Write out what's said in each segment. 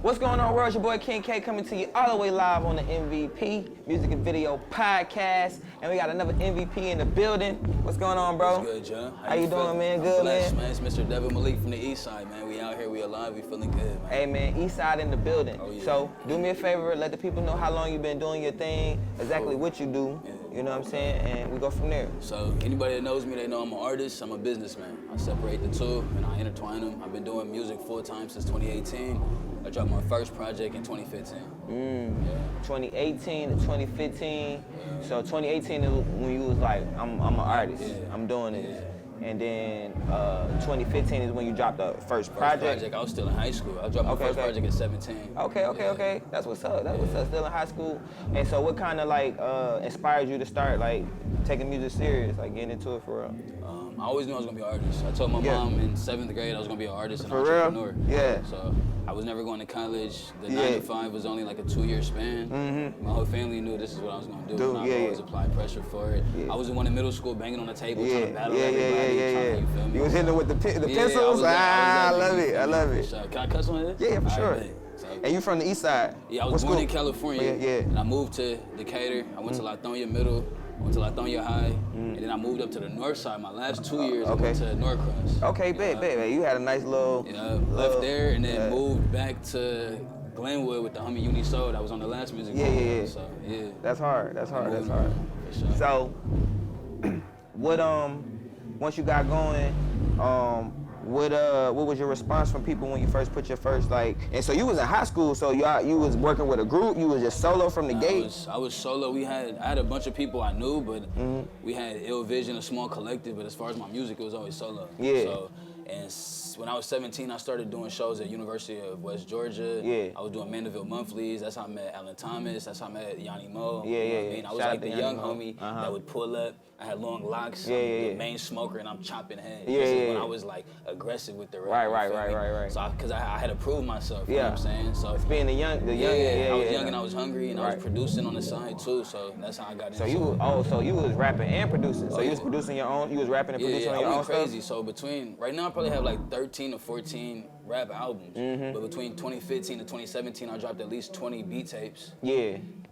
What's going on, world? It's your boy King K coming to you all the way live on the MVP Music and Video Podcast. And we got another MVP in the building. What's going on, bro? What's good, John? How you doing, man? Good, blessed, man. It's Mr. Devin, Malek from the East Side, man. We out here, we alive, we feeling good, man. Hey, man, East Side in the building. Oh, yeah. So do me a favor, let the people know how long you've been doing your thing, exactly what you do. Yeah. You know what I'm saying? And we go from there. So anybody that knows me, they know I'm an artist, I'm a businessman. I separate the two and I intertwine them. I've been doing music full time since 2018. I dropped my first project in 2015. 2018 to 2015. Yeah. So 2018 is when you was like, I'm an artist, I'm doing this. Yeah. And then 2015 is when you dropped the first project. I was still in high school. I dropped my first project at 17. Okay. That's what's up. That's what's up. Still in high school. And so what kind of like inspired you to start like taking music serious, like getting into it for real? I always knew I was gonna be an artist. I told my mom in 7th grade I was gonna be an artist and entrepreneur. Real? Yeah. So I was never going to college. The 9 to 5 was only like a 2-year span. My whole family knew this is what I was gonna do. And I always applied pressure for it. I was the one in middle school banging on the table trying to battle everybody. You feel me? You was hitting it with the pencils? I love it. So, can I cuss on this? Yeah, for sure. And you from the East Side? Yeah, I was born in California. And I moved to Decatur. I went to Lithonia Middle. I went to Lithonia High, and then I moved up to the north side. My last 2 years, I went to Norcross. Okay, bet. You had a nice little... left there and then moved back to Glenwood with the homie Uni Soul that was on the last music video. So, That's hard. For sure. So, what, once you got going, what was your response from people when you first put your first, like, and so you was in high school, so you was working with a group, you was just solo from the gate? I was solo. I had a bunch of people I knew, but we had Ill Vision, a small collective, but as far as my music, it was always solo. So, and when I was 17, I started doing shows at University of West Georgia. I was doing Mandeville Monthlies. That's how I met Alan Thomas. That's how I met Yanni Mo. I mean, I was like the young homie that would pull up. I had long locks. I'm the main smoker, and I'm chopping heads. This is when I was like aggressive with the rap. Right. So, because I had to prove myself. You know what I'm saying? So it's being the young. I was young and I was hungry, and I was producing on the side too. So that's how I got into it. So you was rapping and producing. So you was producing your own. You was rapping and producing on your own stuff. Crazy. So right now I probably have like 13 or 14 rap albums. But between 2015 to 2017, I dropped at least 20 beat tapes.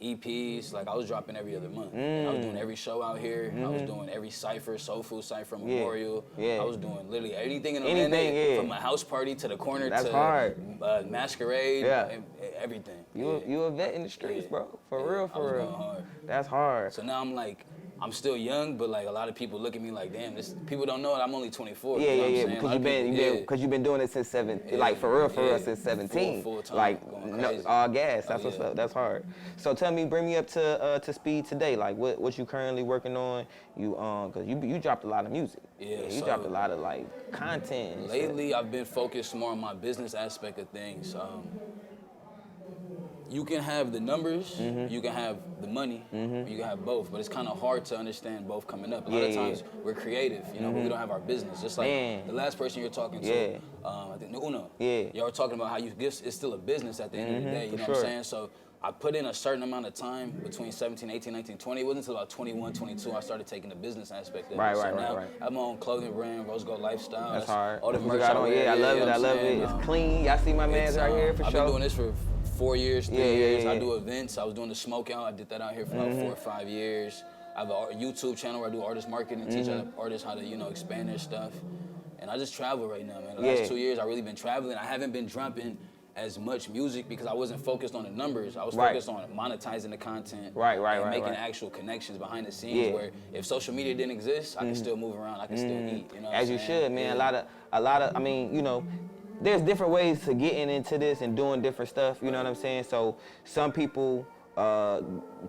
EPs, like I was dropping every other month. I was doing every show out here. I was doing every cypher, Soul Food Cypher, Memorial. I was doing literally anything in the from a house party to the corner to masquerade, everything. You a vet in the streets, bro. For real. Going hard. That's hard. So now I'm still young, but like a lot of people look at me like, damn, people don't know that I'm only 24. Because you've been doing it since 17, like for real, since 17. Full time, like all gas. That's what's up. That's hard. So bring me up to speed today. Like what you currently working on? You because you dropped a lot of music. You dropped a lot of like content. And lately, I've been focused more on my business aspect of things. You can have the numbers, you can have the money, you can have both, but it's kind of hard to understand both coming up. A lot of times we're creative, but we don't have our business. Just like the last person you're talking to, I think Uno, y'all were talking about how it's still a business at the end of the day, you know what I'm saying? So I put in a certain amount of time between 17, 18, 19, 20. It wasn't until about 21, 22 I started taking the business aspect of it. Right. I have my own clothing brand, Rose Gold Lifestyle. That's hard. All the merch I love it. It's clean. Y'all see my man's right here for sure. I've been doing this for 4 years, 3 years. I do events. I was doing the smoke out. I did that out here for like 4 or 5 years. I have a YouTube channel where I do artist marketing, teach artists how to, expand their stuff. And I just travel right now, man. The last 2 years, I've really been traveling. I haven't been dropping as much music because I wasn't focused on the numbers. I was focused on monetizing the content, and making actual connections behind the scenes. Where if social media didn't exist, I could still move around. I could still eat. As you should, man. A lot of. I mean, there's different ways to getting into this and doing different stuff. You know what I'm saying? So some people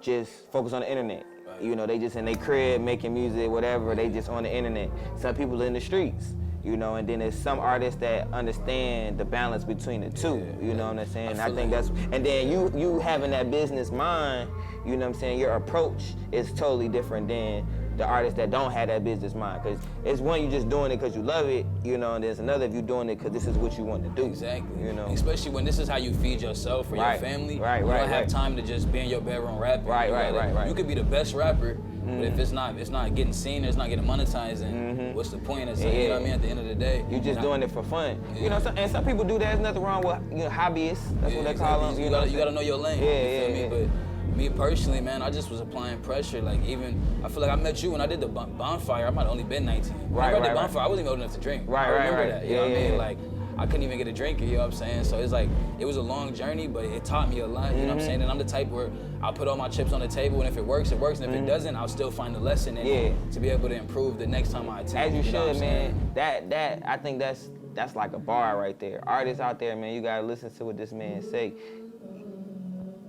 just focus on the internet. They just in their crib making music, whatever. They just on the internet. Some people in the streets. And then there's some artists that understand the balance between the two, you know what I'm saying? I think that's, and then you having that business mind, you know what I'm saying? Your approach is totally different than the artists that don't have that business mind. Because it's one, you just doing it because you love it, and there's another if you're doing it because this is what you want to do. Exactly. Especially when this is how you feed yourself or your family. You don't have time to just be in your bedroom rapping. Right. You could be the best rapper, But if it's not getting seen, it's not getting monetized, then what's the point? It's you know what I mean? At the end of the day, you just doing it for fun. You know, and some people do that. There's nothing wrong with hobbyists. That's what they call them. You gotta know your lane. You feel me? But me personally, man, I just was applying pressure. Like I feel like I met you when I did the bonfire. I might have only been 19. When I did bonfire, I wasn't even old enough to drink. I remember that. You know what I mean? Like, I couldn't even get a drink, you know what I'm saying? So it's like, it was a long journey, but it taught me a lot, you know what I'm saying? And I'm the type where I'll put all my chips on the table, and if it works, it works, and if it doesn't, I'll still find a lesson in it to be able to improve the next time I attempt. As you should, man. That I think that's like a bar right there. Artists out there, man, you gotta listen to what this man say.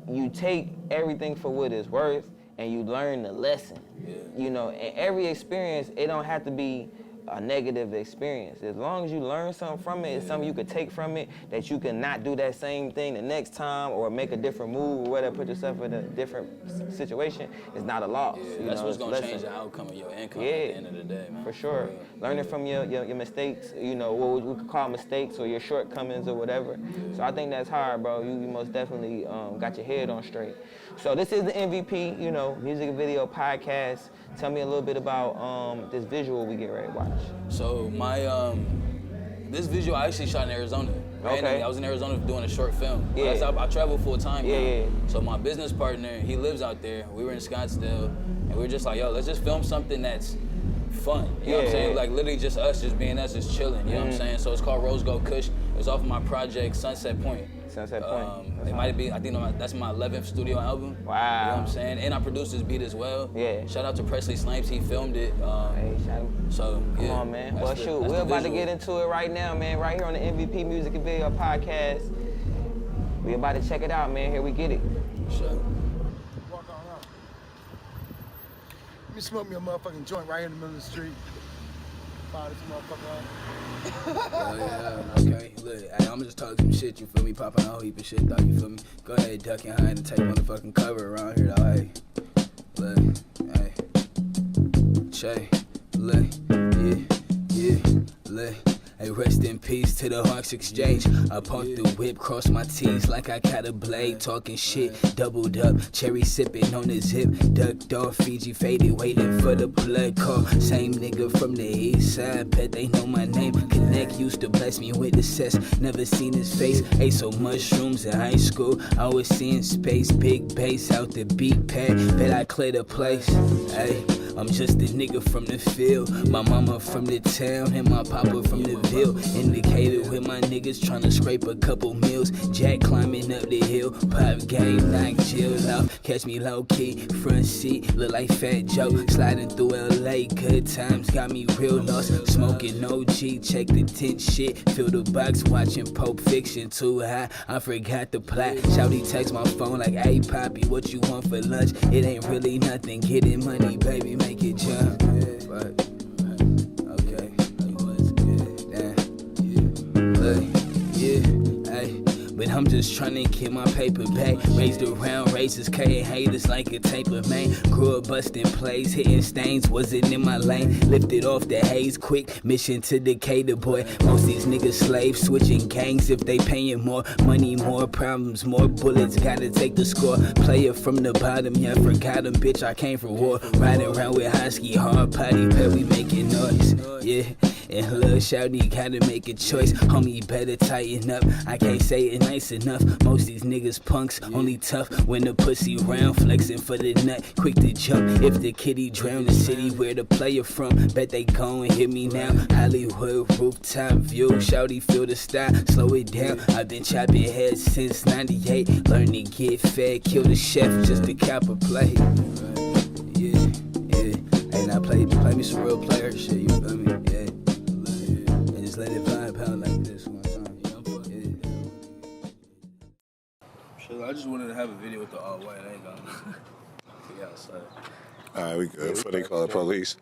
You take everything for what it's worth, and you learn the lesson. You know, and every experience, it don't have to be a negative experience. As long as you learn something from it, it's something you could take from it, that you can not do that same thing the next time or make a different move or whatever, put yourself in a different situation, it's not a loss. That's what's gonna change the outcome of your income at the end of the day, man. For sure. Learning from your mistakes, you know, what we could call mistakes or your shortcomings or whatever. So I think that's hard, bro. You most definitely got your head on straight. So this is the MVP, you know, music video podcast. Tell me a little bit about this visual we get ready to watch. So my this visual I actually shot in Arizona. Randomly. I was in Arizona doing a short film. I travel full time now. So my business partner, he lives out there. We were in Scottsdale, and we were just like, yo, let's just film something that's fun. You know what I'm saying? Like literally just us, just being us, just chilling. You know what I'm saying? So it's called Rose Gold Kush. It was off of my project Sunset Point. Sunset Point. It might be, I think that's my 11th studio album. Wow. You know what I'm saying? And I produced this beat as well. Shout out to Presley Snipes, he filmed it. Hey, shout out. So, Come on, man. Well, shoot, we're about to get into it right now, man. Right here on the MVP Music and Video Podcast. We about to check it out, man. Here we get it. Sure. Walk on out. Let me smoke me a motherfucking joint right here in the middle of the street. Fire this motherfucker up. Okay. Look, hey, I'm just talking some shit, you feel me? Popping a whole heap of shit, though, you feel me? Go ahead, duck and hide and take motherfucking cover around here, though, hey. Look, hey. Che, look, look. Hey, rest in peace to the Hawks Exchange. I parked the whip, crossed my T's like I got a blade. Talking shit, doubled up, cherry sipping on the zip. Ducked off, Fiji faded, waiting for the plug call. Same nigga from the east side, bet they know my name. Connect used to bless me with the cess, never seen his face. Ate so mushrooms in high school, I was seeing space. Big bass out the beat pad, bet I clear the place. Hey, I'm just a nigga from the field. My mama from the town and my papa from the ville. Indicated with my niggas tryna scrape a couple meals. Jack climbing up the hill. Pop game, knock chill out. Catch me low key, front seat, look like Fat Joe. Sliding through LA, good times got me real lost. Smoking OG, check the tent shit. Fill the box, watching Pulp Fiction too high. I forgot the plot. Shouty text my phone like, hey Poppy, what you want for lunch? It ain't really nothing, getting money, baby, make it jump. Okay, what's good? Hey. But I'm just tryna get my paper back. Raised around races, carrying haters like a taper, man. Grew up busting plays, hitting stains, wasn't in my lane. Lifted off the haze quick, mission to Decatur, boy. Most these niggas slaves, switching gangs if they paying more. Money, more problems, more bullets, gotta take the score. Player from the bottom, yeah, forgot him, bitch, I came for war. Riding around with husky, hard potty, bet we making noise, yeah. And Lil Shouty gotta make a choice, homie, better tighten up. I can't say it nice enough. Most these niggas punks, only tough when the pussy round, flexing for the nut, quick to jump. If the kitty drown the city where the player from, bet they gon' hit me now. Hollywood rooftop view, Shouty feel the style, slow it down. I've been chopping heads since '98. Learn to get fed, kill the chef just to cap a plate. Yeah. Hey, now play me some real player shit, you feel me? Yeah. Just let it vibe out like this one time, you know? Shit, I just wanted to have a video with the all white. I ain't gonna be outside. All right, we good. Before they call the police.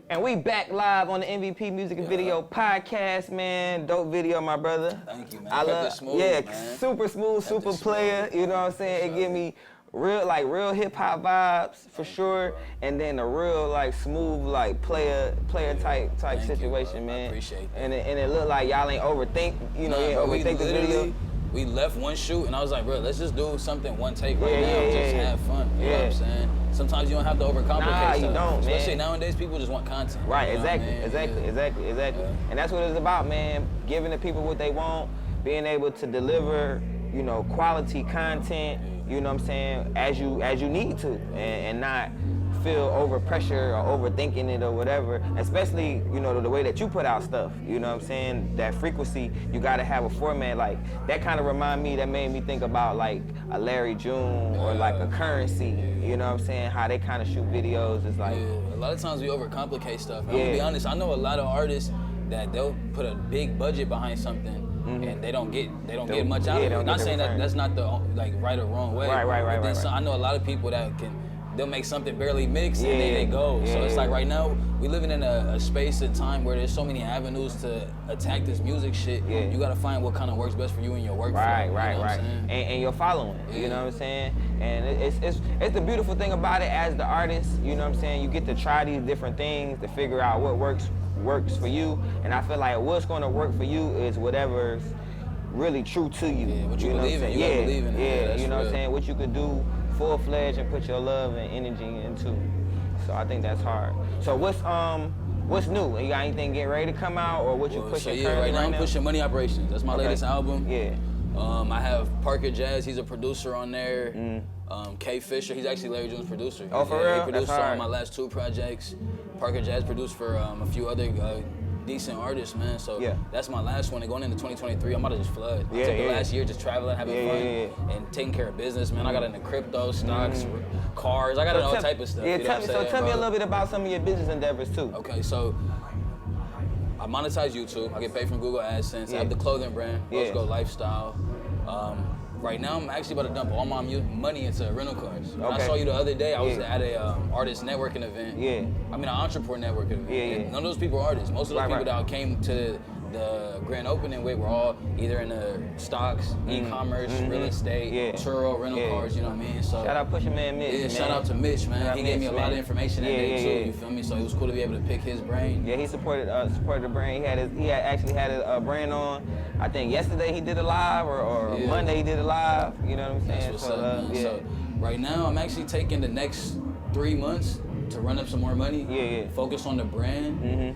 And we back live on the MVP Music and Video Podcast, man. Dope video, my brother. Thank you, man. I love, smooth, man. super smooth, super player. You know what I'm saying? It give me real hip hop vibes for sure, and then a real like smooth like player type situation, man. I appreciate that. And it look like y'all ain't overthink, you know, you ain't overthink the video. we left one shoot, and I was like, bro, let's just do something one take right now, just have fun. You know what I'm saying? Sometimes you don't have to overcomplicate stuff. You don't, Especially man. nowadays, people just want content. Right, you know exactly. Yeah. And that's what it's about, man. Giving the people what they want, being able to deliver, you know, quality content, you know what I'm saying, as you need to, and not feel over pressure or overthinking it or whatever, especially, you know, the way that you put out stuff, you know what I'm saying, that frequency, you gotta have a format, like, that kind of made me think about like a Larry June or like a Currency, you know what I'm saying, how they kind of shoot videos, it's like. A lot of times we overcomplicate stuff. I'm gonna be honest, I know a lot of artists that they'll put a big budget behind something and they don't get much out of it. Not saying that that's not the like right or wrong way. Right. So I know a lot of people that they'll make something barely mix and then they go. So it's like right now, we living in a space and time where there's so many avenues to attack this music shit. You gotta find what kind of works best for you and your workflow. Right. And your following, you know what I'm saying? And it's the beautiful thing about it as the artist, you know what I'm saying? You get to try these different things to figure out what works for you. And I feel like what's gonna work for you is whatever's really true to you. What you know believe in, you gotta believe in it. You know what I'm saying? What you could do full-fledged and put your love and energy into. So I think that's hard. So what's new? You got anything getting ready to come out, or what you pushing currently right now? I'm pushing Money Operations. That's my latest album. I have Parker Jazz, he's a producer on there. K Fisher, he's actually Larry June's producer. Oh, for real? He produced on my last 2 projects. Parker Jazz produced for a few other decent artists, man. So that's my last one. And going into 2023, I'm about to just flood. I took the last year just traveling, having fun, and taking care of business, man. I got into crypto, stocks, cars. I got into all type of stuff. Tell me a little bit about some of your business endeavors too. Okay, so I monetize YouTube. I get paid from Google AdSense. I have the clothing brand, Let's Go Lifestyle. Right now, I'm actually about to dump all my money into rental cars. When I saw you the other day, I was at a artist networking event. I mean, an entrepreneur networking event. None of those people are artists. Most of those people that came to the grand opening with were all either in the stocks, e-commerce, real estate, Turo, rental cars, you know what I mean? So shout out Pusha Man Mitch. Yeah, shout out to Mitch, man. He gave me a lot of information that day too, you feel me? So it was cool to be able to pick his brain. Yeah, he supported the brand. He actually had a brand on. I think yesterday he did a live, or Monday he did a live. You know what I'm saying? That's what's up, man. So right now I'm actually taking the next 3 months to run up some more money. Focus on the brand.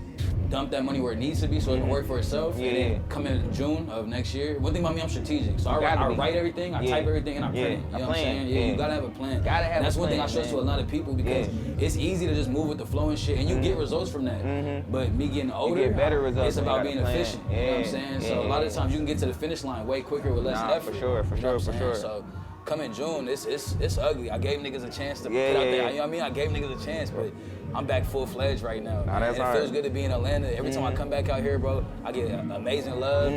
Dump that money where it needs to be so it can work for itself. And then come in June of next year. One thing about me, I'm strategic. So I write everything, I type everything, and I print it. You know what I'm saying? You gotta have a plan. And that's one thing I stress to a lot of people, because it's easy to just move with the flow and shit, and you get results from that. But me getting older, you get better results. It's about being efficient. You know what I'm saying? So a lot of times you can get to the finish line way quicker with less effort. For sure. So coming June, it's ugly. I gave niggas a chance to put out there. You know what I mean? I gave niggas a chance, but I'm back full-fledged right now. It feels good to be in Atlanta. Every time I come back out here, bro, I get amazing love.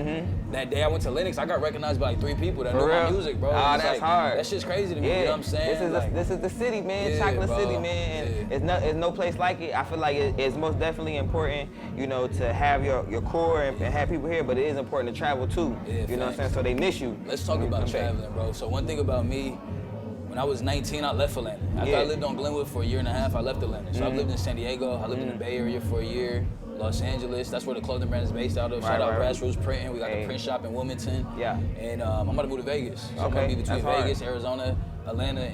That day I went to Lennox, I got recognized by like 3 people that know my music, bro. That's hard. That shit's crazy to me, you know what I'm saying? This is the city, man. Chocolate City, man. It's no place like it. I feel like it's most definitely important, you know, to have your core and have people here, but it is important to travel too. You know what I'm saying? So they miss you. Let's talk about traveling, bro. So one thing about me, when I was 19, I left Atlanta. After I lived on Glenwood for 1.5 years, I left Atlanta. So I've lived in San Diego, I lived in the Bay Area for a year, Los Angeles, that's where the clothing brand is based out of. Shout out Grassroots Printing, we got the print shop in Wilmington. And I'm about to move to Vegas. So I'm gonna be between Vegas, Arizona, Atlanta,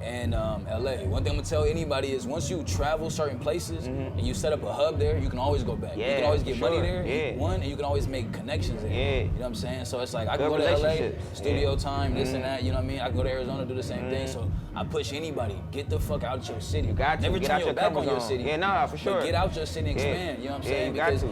and LA. One thing I'm gonna tell anybody is once you travel certain places and you set up a hub there, you can always go back. You can always get money there, and you can always make connections there. You know what I'm saying? So it's like I can go to LA, studio time, this and that, you know what I mean? I can go to Arizona, do the same thing. So I push anybody, get the fuck out your city. You got to. Never turn your back on your city. For sure. But get out your city and expand, you know what I'm saying? Because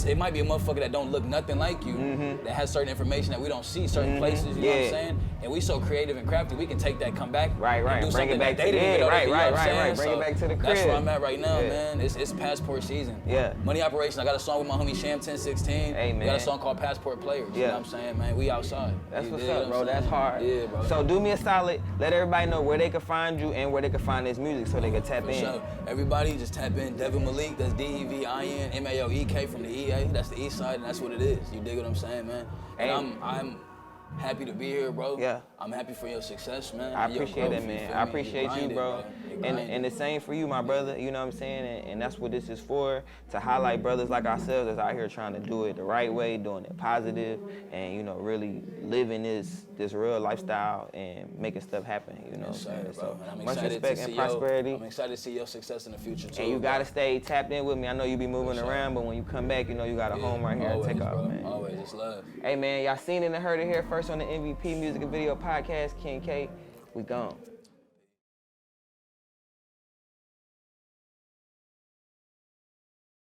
it might be a motherfucker that don't look nothing like you, that has certain information that we don't see, certain places, you know what I'm saying? And we so creative and crafty, we can take that, come back, and do something that they didn't even know. Bring it back to the crib. That's where I'm at right now, man. It's passport season. Money Operation, I got a song with my homie Sham 1016. Hey, man. We got a song called Passport Players, you know what I'm saying, man? We outside. That's what's up, bro. That's hard. Yeah, bro. So do me a solid, let everybody know where they can find you and where they can find this music so they can tap in. Sure. Everybody just tap in. Devin Malek, that's Devin Malek from the EA. That's the East Side, and that's what it is. You dig what I'm saying, man? And I'm happy to be here, bro. Yeah. I'm happy for your success, man. I appreciate that, man. I appreciate you, bro. And And the same for you, my brother. You know what I'm saying? And that's what this is for, to highlight brothers like ourselves that's out here trying to do it the right way, doing it positive, and, you know, really living this real lifestyle and making stuff happen, you know what I'm saying? So much respect and prosperity. I'm excited to see your success in the future, too. And you got to stay tapped in with me. I know you be moving around, but when you come back, you know you got a home right here always, at TakeOff, bro. man. Always, it's love. Hey, man, y'all seen it and heard it here first on the MVP Music and Video Podcast. King K, we gone.